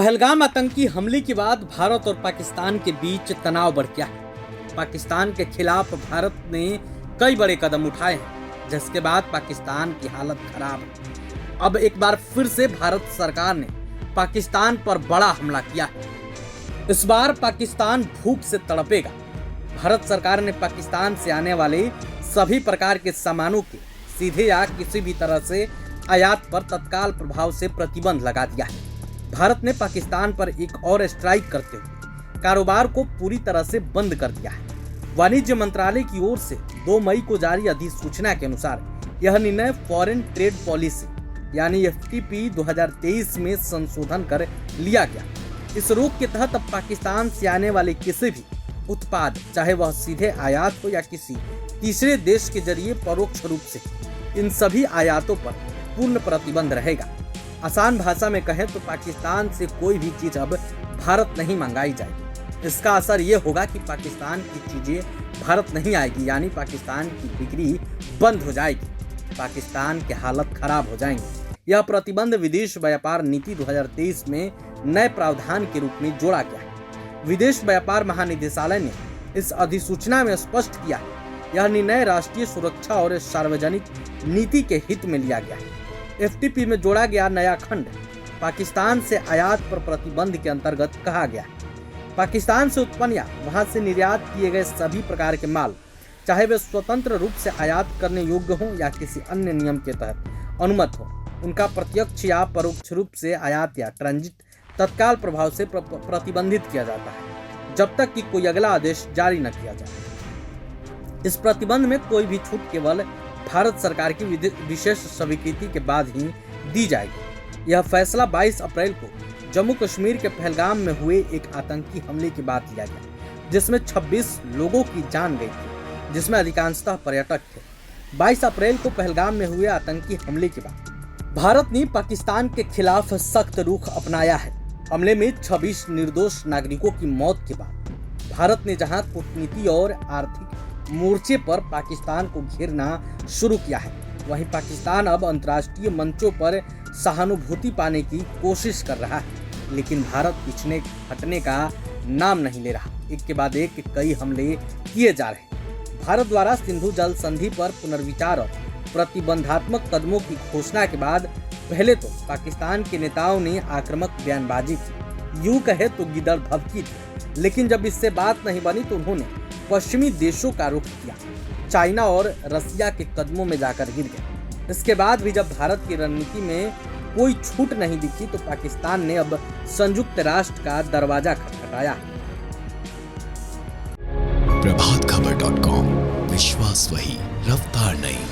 पहलगाम आतंकी हमले के बाद भारत और पाकिस्तान के बीच तनाव बढ़ गया है। पाकिस्तान के खिलाफ भारत ने कई बड़े कदम उठाए हैं, जिसके बाद पाकिस्तान की हालत खराब है। अब एक बार फिर से भारत सरकार ने पाकिस्तान पर बड़ा हमला किया है। इस बार पाकिस्तान भूख से तड़पेगा। भारत सरकार ने पाकिस्तान से आने वाले सभी प्रकार के सामानों के सीधे या किसी भी तरह से आयात पर तत्काल प्रभाव से प्रतिबंध लगा दिया है। भारत ने पाकिस्तान पर एक और स्ट्राइक करते हुए कारोबार को पूरी तरह से बंद कर दिया है। वाणिज्य मंत्रालय की ओर से 2 मई को जारी अधिसूचना के अनुसार यह निर्णय फॉरेन ट्रेड पॉलिसी यानी FTP 2023 में संशोधन कर लिया गया। इस रोक के तहत अब पाकिस्तान से आने वाले किसी भी उत्पाद, चाहे वह सीधे आयात हो या किसी तीसरे देश के जरिए परोक्ष रूप से, इन सभी आयातों पर पूर्ण प्रतिबंध रहेगा। आसान भाषा में कहें तो पाकिस्तान से कोई भी चीज अब भारत नहीं मंगाई जाएगी। इसका असर ये होगा कि पाकिस्तान की चीजें भारत नहीं आएगी, यानी पाकिस्तान की बिक्री बंद हो जाएगी, पाकिस्तान की हालत खराब हो जाएंगी। यह प्रतिबंध विदेश व्यापार नीति 2023 में नए प्रावधान के रूप में जोड़ा गया है। विदेश व्यापार महानिदेशालय ने इस अधिसूचना में स्पष्ट किया है, यह निर्णय राष्ट्रीय सुरक्षा और सार्वजनिक नीति के हित में लिया गया है। FTP में जोड़ा गया नया खंड पाकिस्तान से आयात पर प्रतिबंध के अंतर्गत कहा गया है। पाकिस्तान से उत्पन्न या वहां से निर्यात किए गए सभी प्रकार के माल, चाहे वे स्वतंत्र रूप से आयात करने योग्य हों या किसी अन्य नियम के तहत अनुमत हो, उनका प्रत्यक्ष या परोक्ष रूप से आयात या ट्रांजिट तत्काल प्रभाव से प्रतिबंधित किया जाता है, जब तक कि कोई अगला आदेश जारी न किया जाए। इस प्रतिबंध में कोई भी छूट केवल भारत सरकार की विशेष स्वीकृति के बाद ही दी जाएगी। यह फैसला 22 अप्रैल को जम्मू कश्मीर के पहलगाम में हुए एक आतंकी हमले के बाद लिया गया, जिसमें 26 लोगों की जान गई थी, जिसमें अधिकांशतः पर्यटक थे। 22 अप्रैल को पहलगाम में हुए आतंकी हमले के बाद भारत ने पाकिस्तान के खिलाफ सख्त रुख अपनाया है। हमले में 26 निर्दोष नागरिकों की मौत के बाद भारत ने जहां कूटनीति और आर्थिक मोर्चे पर पाकिस्तान को घेरना शुरू किया है, वहीं पाकिस्तान अब अंतर्राष्ट्रीय मंचों पर सहानुभूति पाने की कोशिश कर रहा है, लेकिन भारत पीछे हटने का नाम नहीं ले रहा। एक के बाद एक कई हमले किए जा रहे हैं। भारत द्वारा सिंधु जल संधि पर पुनर्विचार और प्रतिबंधात्मक कदमों की घोषणा के बाद पहले तो पाकिस्तान के नेताओं ने आक्रामक बयानबाजी की, यूं कहे तो गिदड़ धमकी दी, लेकिन जब इससे बात नहीं बनी तो उन्होंने पश्चिमी देशों का रुख किया, चाइना और रसिया के कदमों में जाकर गिर गए। इसके बाद भी जब भारत की रणनीति में कोई छूट नहीं दिखी तो पाकिस्तान ने अब संयुक्त राष्ट्र का दरवाजा खटखटाया। प्रभातखबर.com, विश्वास वही, रफ्तार नहीं।